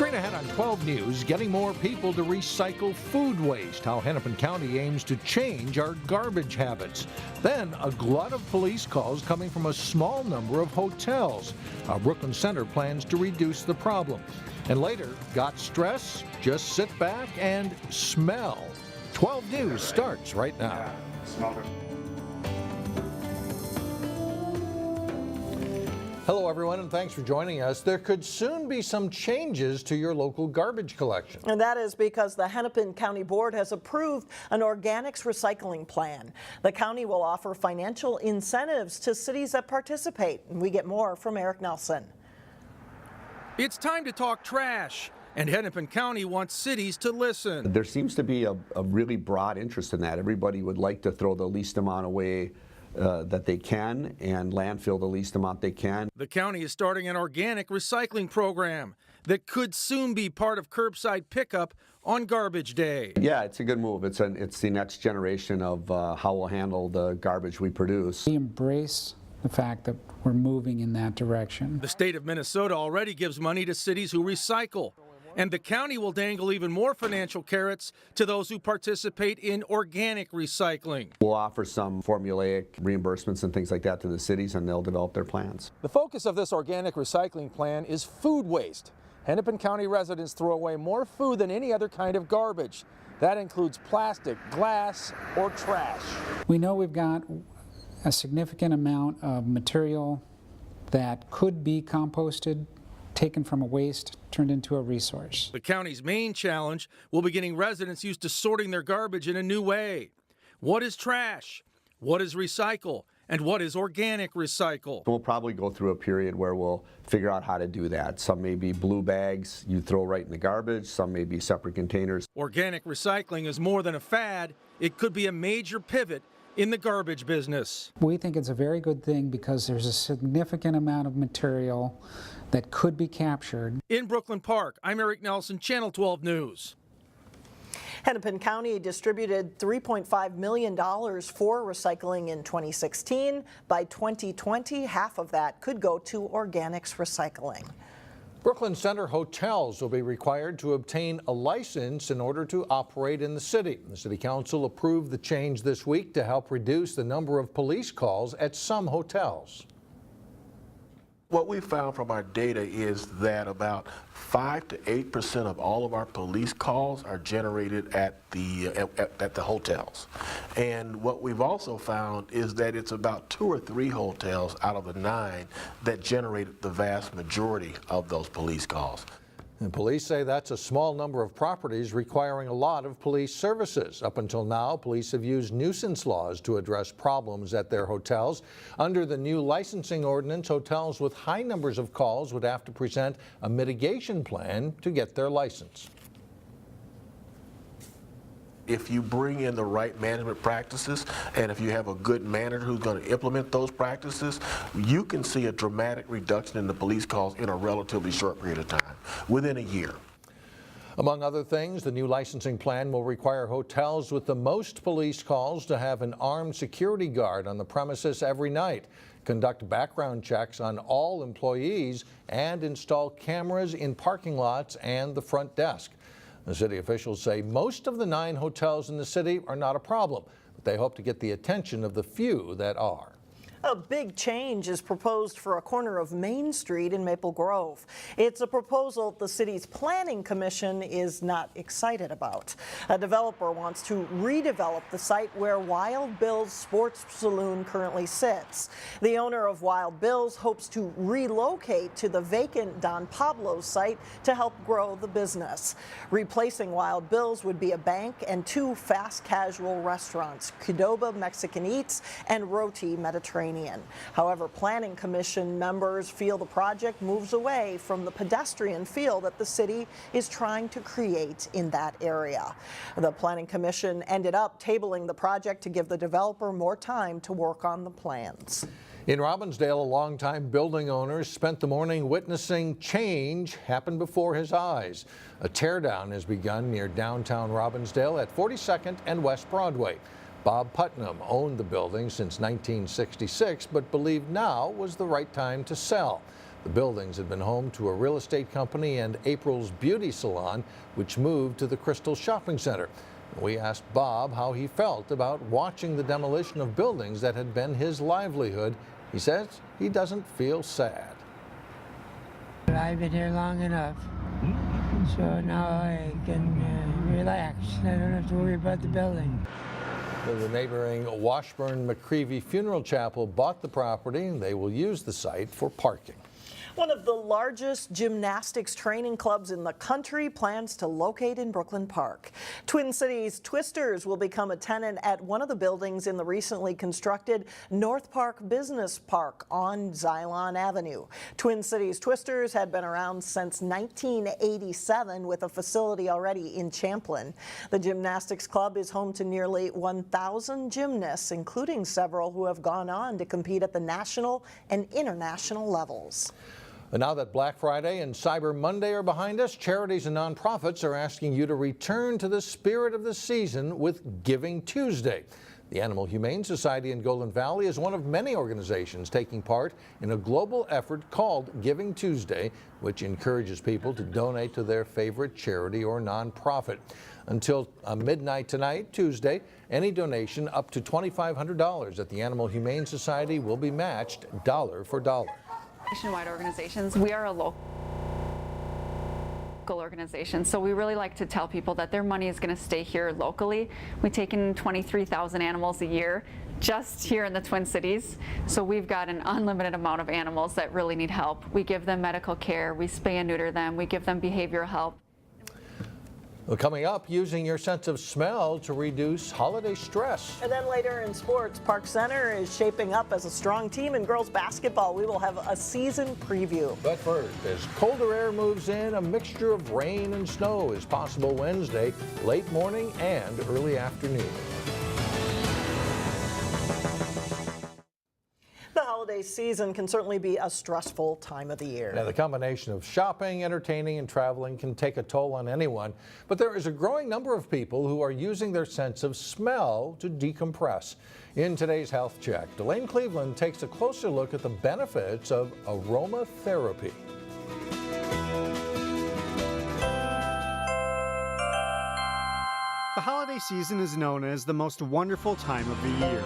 Straight ahead on 12 News, getting more people to recycle food waste, how Hennepin County aims to change our garbage habits. Then, a glut of police calls coming from a small number of hotels. How Brooklyn Center plans to reduce the problem. And later, got stress? Just sit back and smell. 12 News starts right now. Hello, everyone, and thanks for joining us. There could soon be some changes to your local garbage collection. And that is because the Hennepin County Board has approved an organics recycling plan. The county will offer financial incentives to cities that participate. We get more from Eric Nelson. It's time to talk trash, and Hennepin County wants cities to listen. There seems to be a really broad interest in that. Everybody would like to throw the least amount away that they can and landfill the least amount they can. The county is starting an organic recycling program that could soon be part of curbside pickup on garbage day. Yeah, it's a good move. It's the next generation of how we'll handle the garbage we produce. We embrace the fact that we're moving in that direction. The state of Minnesota already gives money to cities who recycle, and the county will dangle even more financial carrots to those who participate in organic recycling. We'll offer some formulaic reimbursements and things like that to the cities, and they'll develop their plans. The focus of this organic recycling plan is food waste. Hennepin County residents throw away more food than any other kind of garbage. That includes plastic, glass, or trash. We know we've got a significant amount of material that could be composted, taken from a waste, turned into a resource. The county's main challenge will be getting residents used to sorting their garbage in a new way. What is trash? What is recycle? And what is organic recycle? We'll probably go through a period where we'll figure out how to do that. Some may be blue bags you throw right in the garbage, some may be separate containers. Organic recycling is more than a fad. It could be a major pivot in the garbage business. We think it's a very good thing because there's a significant amount of material that could be captured. In Brooklyn Park, I'm Eric Nelson, Channel 12 News. Hennepin County distributed $3.5 million for recycling in 2016. By 2020, half of that could go to organics recycling. Brooklyn Center hotels will be required to obtain a license in order to operate in the city. The City Council approved the change this week to help reduce the number of police calls at some hotels. What we found from our data is that about 5 to 8% of all of our police calls are generated at the hotels. And what we've also found is that it's about 2 or 3 hotels out of the 9 that generated the vast majority of those police calls. And police say that's a small number of properties requiring a lot of police services. Up until now, police have used nuisance laws to address problems at their hotels. Under the new licensing ordinance, hotels with high numbers of calls would have to present a mitigation plan to get their license. If you bring in the right management practices, and if you have a good manager who's going to implement those practices, you can see a dramatic reduction in the police calls in a relatively short period of time, within a year. Among other things, the new licensing plan will require hotels with the most police calls to have an armed security guard on the premises every night, conduct background checks on all employees, and install cameras in parking lots and the front desk. The city officials say most of the 9 hotels in the city are not a problem, but they hope to get the attention of the few that are. A big change is proposed for a corner of Main Street in Maple Grove. It's a proposal the city's planning commission is not excited about. A developer wants to redevelop the site where Wild Bill's Sports Saloon currently sits. The owner of Wild Bill's hopes to relocate to the vacant Don Pablo's site to help grow the business. Replacing Wild Bill's would be a bank and 2 fast casual restaurants, Qdoba Mexican Eats and Roti Mediterranean. However, Planning Commission members feel the project moves away from the pedestrian feel that the city is trying to create in that area. The Planning Commission ended up tabling the project to give the developer more time to work on the plans. In Robbinsdale, a longtime building owner spent the morning witnessing change happen before his eyes. A teardown has begun near downtown Robbinsdale at 42nd and West Broadway. Bob Putnam owned the building since 1966, but believed now was the right time to sell. The buildings had been home to a real estate company and April's beauty salon, which moved to the Crystal Shopping Center. We asked Bob how he felt about watching the demolition of buildings that had been his livelihood. He says he doesn't feel sad. I've been here long enough, so now I can relax. I don't have to worry about the building. The neighboring Washburn-McCreevy Funeral Chapel bought the property, and they will use the site for parking. One of the largest gymnastics training clubs in the country plans to locate in Brooklyn Park. Twin Cities Twisters will become a tenant at one of the buildings in the recently constructed North Park Business Park on Xylon Avenue. Twin Cities Twisters had been around since 1987 with a facility already in Champlin. The gymnastics club is home to nearly 1,000 gymnasts, including several who have gone on to compete at the national and international levels. And now that Black Friday and Cyber Monday are behind us, charities and nonprofits are asking you to return to the spirit of the season with Giving Tuesday. The Animal Humane Society in Golden Valley is one of many organizations taking part in a global effort called Giving Tuesday, which encourages people to donate to their favorite charity or nonprofit. Until midnight tonight, Tuesday, any donation up to $2,500 at the Animal Humane Society will be matched dollar for dollar. Nationwide organizations, we are a local organization, so we really like to tell people that their money is going to stay here locally. We take in 23,000 animals a year just here in the Twin Cities, so we've got an unlimited amount of animals that really need help. We give them medical care, we spay and neuter them, we give them behavioral help. Well, coming up, using your sense of smell to reduce holiday stress. And then later in sports, Park Center is shaping up as a strong team in girls basketball. We will have a season preview. But first, as colder air moves in, a mixture of rain and snow is possible Wednesday, late morning and early afternoon. The holiday season can certainly be a stressful time of the year. Now, the combination of shopping, entertaining, and traveling can take a toll on anyone, but there is a growing number of people who are using their sense of smell to decompress. In today's Health Check, Delane Cleveland takes a closer look at the benefits of aromatherapy. The holiday season is known as the most wonderful time of the year.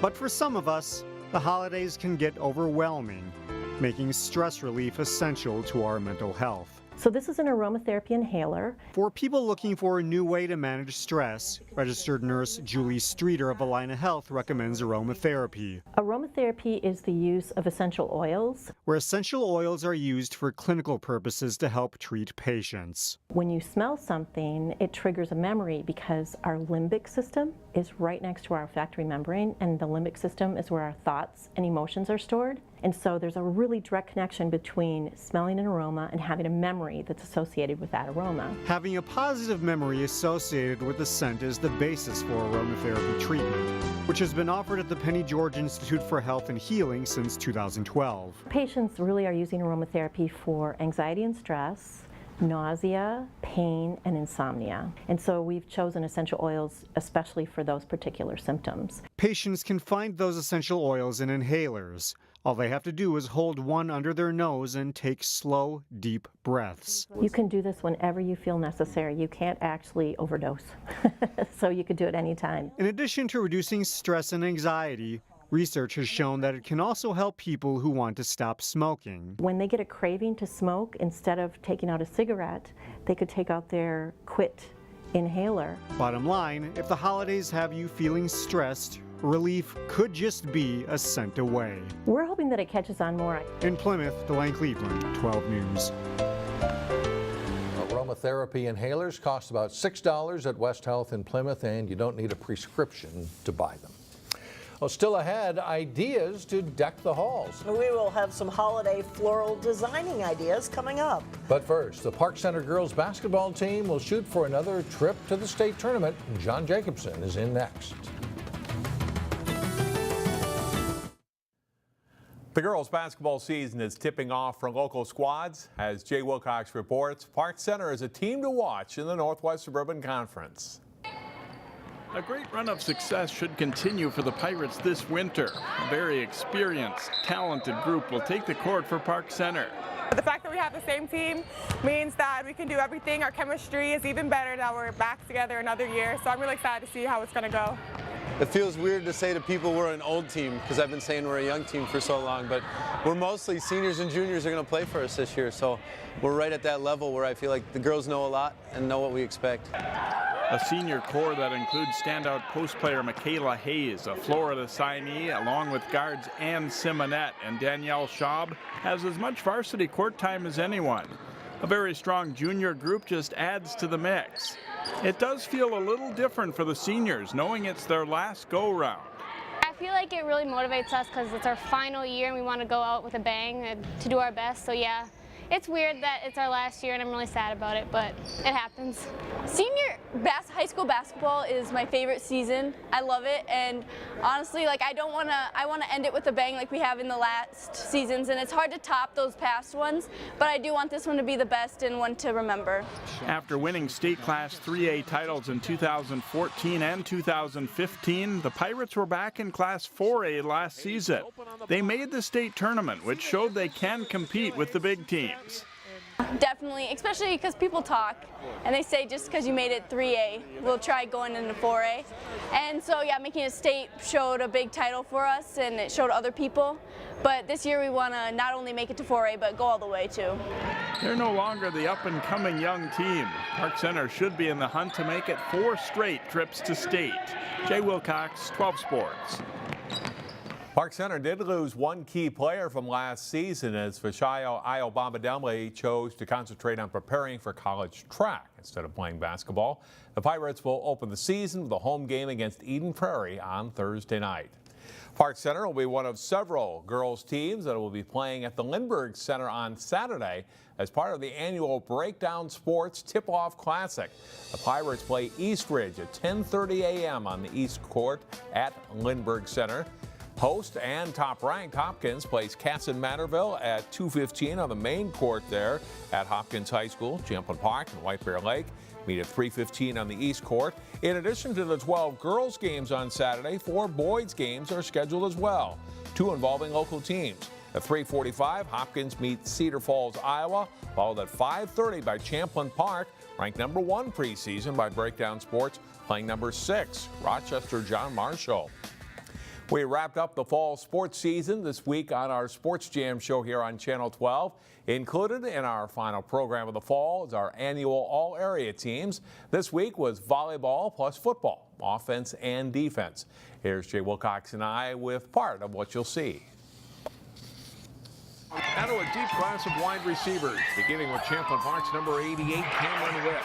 But for some of us, the holidays can get overwhelming, making stress relief essential to our mental health. So this is an aromatherapy inhaler. For people looking for a new way to manage stress, registered nurse Julie Streeter of Alina Health recommends aromatherapy. Aromatherapy is the use of essential oils. Where essential oils are used for clinical purposes to help treat patients. When you smell something, it triggers a memory because our limbic system is right next to our olfactory membrane, and the limbic system is where our thoughts and emotions are stored. And so there's a really direct connection between smelling an aroma and having a memory that's associated with that aroma. Having a positive memory associated with the scent is the basis for aromatherapy treatment, which has been offered at the Penny George Institute for Health and Healing since 2012. Patients really are using aromatherapy for anxiety and stress, nausea, pain, and insomnia. And so we've chosen essential oils especially for those particular symptoms. Patients can find those essential oils in inhalers. All they have to do is hold one under their nose and take slow, deep breaths. You can do this whenever you feel necessary. You can't actually overdose, so you could do it anytime. In addition to reducing stress and anxiety, research has shown that it can also help people who want to stop smoking. When they get a craving to smoke, instead of taking out a cigarette, they could take out their quit inhaler. Bottom line, if the holidays have you feeling stressed, relief could just be a scent away. We're hoping that it catches on more. In Plymouth, Delane Cleveland, 12 News. Aromatherapy inhalers cost about $6 at West Health in Plymouth, and you don't need a prescription to buy them. Well, still ahead, ideas to deck the halls. We will have some holiday floral designing ideas coming up. But first, the Park Center girls basketball team will shoot for another trip to the state tournament. John Jacobson is in next. The girls' basketball season is tipping off for local squads. As Jay Wilcox reports, Park Center is a team to watch in the Northwest Suburban Conference. A great run of success should continue for the Pirates this winter. A very experienced, talented group will take the court for Park Center. The fact that we have the same team means that we can do everything. Our chemistry is even better now we're back together another year, so I'm really excited to see how it's going to go. It feels weird to say to people we're an old team because I've been saying we're a young team for so long, but we're mostly seniors and juniors are going to play for us this year, so we're right at that level where I feel like the girls know a lot and know what we expect. A senior core that includes standout post player Michaela Hayes, a Florida signee, along with guards Ann Simonette and Danielle Schaub, has as much varsity court time as anyone. A very strong junior group just adds to the mix. It does feel a little different for the seniors, knowing it's their last go-round. I feel like it really motivates us because it's our final year and we want to go out with a bang and to do our best. So yeah, it's weird that it's our last year and I'm really sad about it, but it happens. Senior high school basketball is my favorite season. I love it, and honestly, like I want to end it with a bang like we have in the last seasons, and it's hard to top those past ones, but I do want this one to be the best and one to remember. After winning state class 3A titles in 2014 and 2015, the Pirates were back in class 4A last season. They made the state tournament, which showed they can compete with the big teams. Definitely, especially because people talk and they say just because you made it 3A, we'll try going into 4A. And so yeah, making it state showed a big title for us and it showed other people. But this year we want to not only make it to 4A, but go all the way too. They're no longer the up-and-coming young team. Park Center should be in the hunt to make it 4 straight trips to state. Jay Wilcox, 12 Sports. Park Center did lose one key player from last season as Osseo Ayo chose to concentrate on preparing for college track instead of playing basketball. The Pirates will open the season with a home game against Eden Prairie on Thursday night. Park Center will be one of several girls teams that will be playing at the Lindbergh Center on Saturday as part of the annual Breakdown Sports Tip-Off Classic. The Pirates play East Ridge at 10:30 a.m. on the East Court at Lindbergh Center. Host and top-ranked Hopkins plays Casson Manorville at 2:15 on the main court there at Hopkins High School. Champlain Park and White Bear Lake meet at 3:15 on the East Court. In addition to the 12 girls games on Saturday, 4 boys games are scheduled as well, 2 involving local teams. At 3:45, Hopkins meets Cedar Falls, Iowa, followed at 5:30 by Champlain Park, ranked number 1 preseason by Breakdown Sports, playing number 6, Rochester John Marshall. We wrapped up the fall sports season this week on our Sports Jam show here on Channel 12. Included in our final program of the fall is our annual all-area teams. This week was volleyball plus football, offense and defense. Here's Jay Wilcox and I with part of what you'll see. Now to a deep class of wide receivers, beginning with Champlain Park's number 88, Cameron Witt.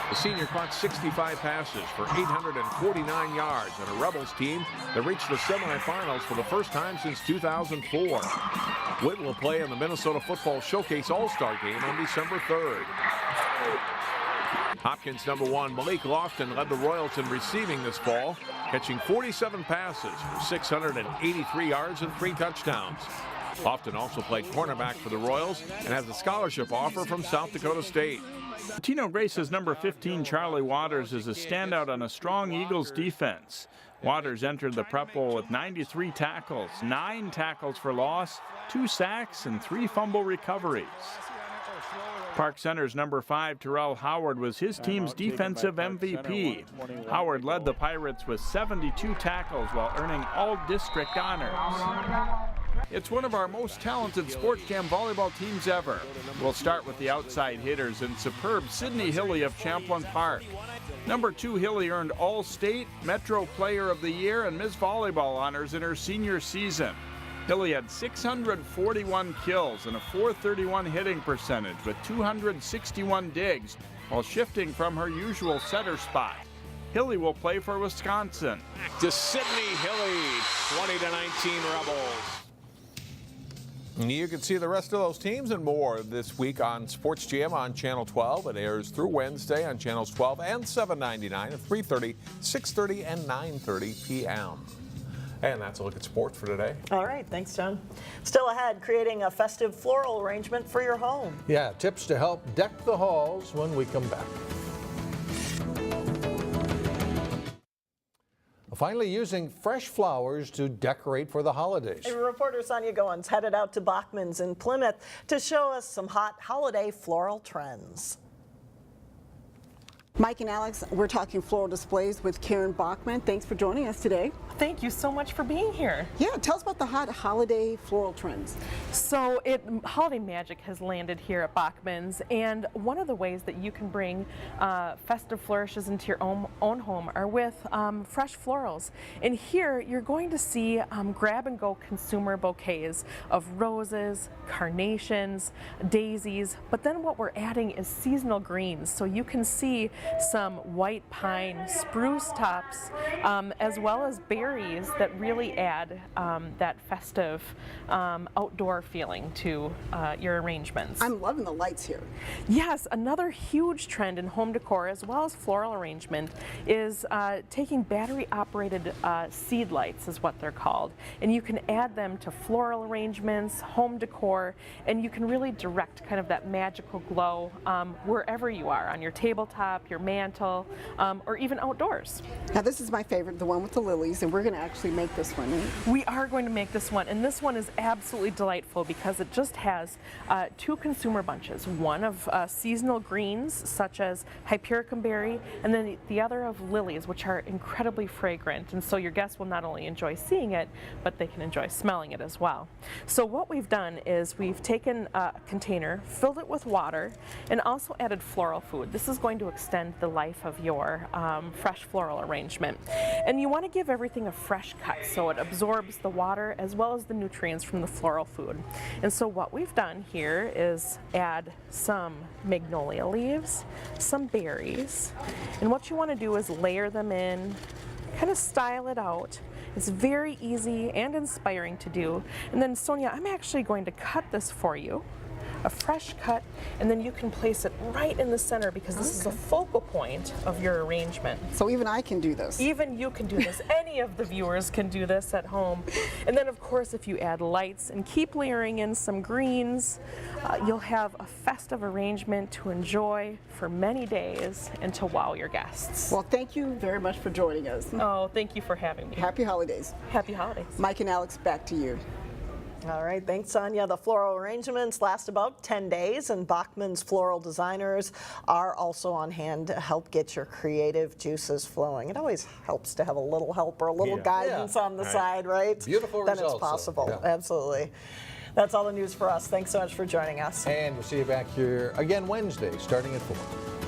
The senior caught 65 passes for 849 yards and a Rebels team that reached the semifinals for the first time since 2004. Witt will play in the Minnesota Football Showcase All-Star Game on December 3rd. Hopkins number 1, Malik Lofton, led the Royals in receiving this fall, catching 47 passes for 683 yards and 3 touchdowns. Lofton also played cornerback for the Royals and has a scholarship offer from South Dakota State. Tino Grace's number 15, Charlie Waters, is a standout on a strong Eagles defense. Waters entered the Prep Bowl with 93 tackles, 9 tackles for loss, 2 sacks, and 3 fumble recoveries. Park Center's number 5, Terrell Howard, was his team's defensive MVP. Howard led the Pirates with 72 tackles while earning all-district honors. It's one of our most talented Sports Jam volleyball teams ever. We'll start with the outside hitters and superb Sydney Hilly of Champlain Park. Number 2, Hilly earned All-State, Metro Player of the Year, and Ms. Volleyball honors in her senior season. Hilly had 641 kills and a .431 hitting percentage with 261 digs while shifting from her usual setter spot. Hilly will play for Wisconsin. To Sydney Hilly, 20-19 Rebels. You can see the rest of those teams and more this week on Sports Jam on Channel 12. It airs through Wednesday on Channels 12 and 799 at 3:30, 6:30, and 9:30 p.m. And that's a look at sports for today. All right, thanks, John. Still ahead, creating a festive floral arrangement for your home. Yeah, tips to help deck the halls when we come back. finally using fresh flowers to decorate for the holidays. Reporter Sonia Goins headed out to Bachman's in Plymouth to show us some hot holiday floral trends. Mike and Alex, we're talking floral displays with Karen Bachman. Thanks for joining us today. Thank you so much for being here. Yeah, tell us about the hot holiday floral trends. So holiday magic has landed here at Bachman's, and one of the ways that you can bring festive flourishes into your own home are with fresh florals. And here you're going to see grab-and-go consumer bouquets of roses, carnations, daisies, but then what we're adding is seasonal greens. So you can see some white pine, spruce tops, as well as berries that really add that festive outdoor feeling to your arrangements. I'm loving the lights here. Yes, another huge trend in home decor as well as floral arrangement is taking battery-operated seed lights is what they're called. And you can add them to floral arrangements, home decor, and you can really direct kind of that magical glow wherever you are, on your tabletop, your mantle, or even outdoors. Now this is my favorite, the one with the lilies, and we're going to actually make this one. We are going to make this one, and this one is absolutely delightful because it just has two consumer bunches, one of seasonal greens such as hypericum berry, and then the other of lilies, which are incredibly fragrant, and so your guests will not only enjoy seeing it, but they can enjoy smelling it as well. So what we've done is we've taken a container, filled it with water, and also added floral food. This is going to extend the life of your fresh floral arrangement. And you want to give everything a fresh cut so it absorbs the water as well as the nutrients from the floral food. And so what we've done here is add some magnolia leaves, some berries, and what you want to do is layer them in, kind of style it out. It's very easy and inspiring to do. And then Sonia, I'm actually going to cut this for you, a fresh cut, and then you can place it right in the center because this is a focal point of your arrangement. So even I can do this? Even you can do this. Any of the viewers can do this at home. And then of course if you add lights and keep layering in some greens, you'll have a festive arrangement to enjoy for many days and to wow your guests. Well, thank you very much for joining us. Oh, thank you for having me. Happy holidays. Happy holidays. Mike and Alex, back to you. All right, thanks, Sonia. The floral arrangements last about 10 days, and Bachman's floral designers are also on hand to help get your creative juices flowing. It always helps to have a little help or a little guidance on the side, right? Beautiful then results. Then it's possible, Yeah. Absolutely. That's all the news for us. Thanks so much for joining us. And we'll see you back here again Wednesday, starting at 4.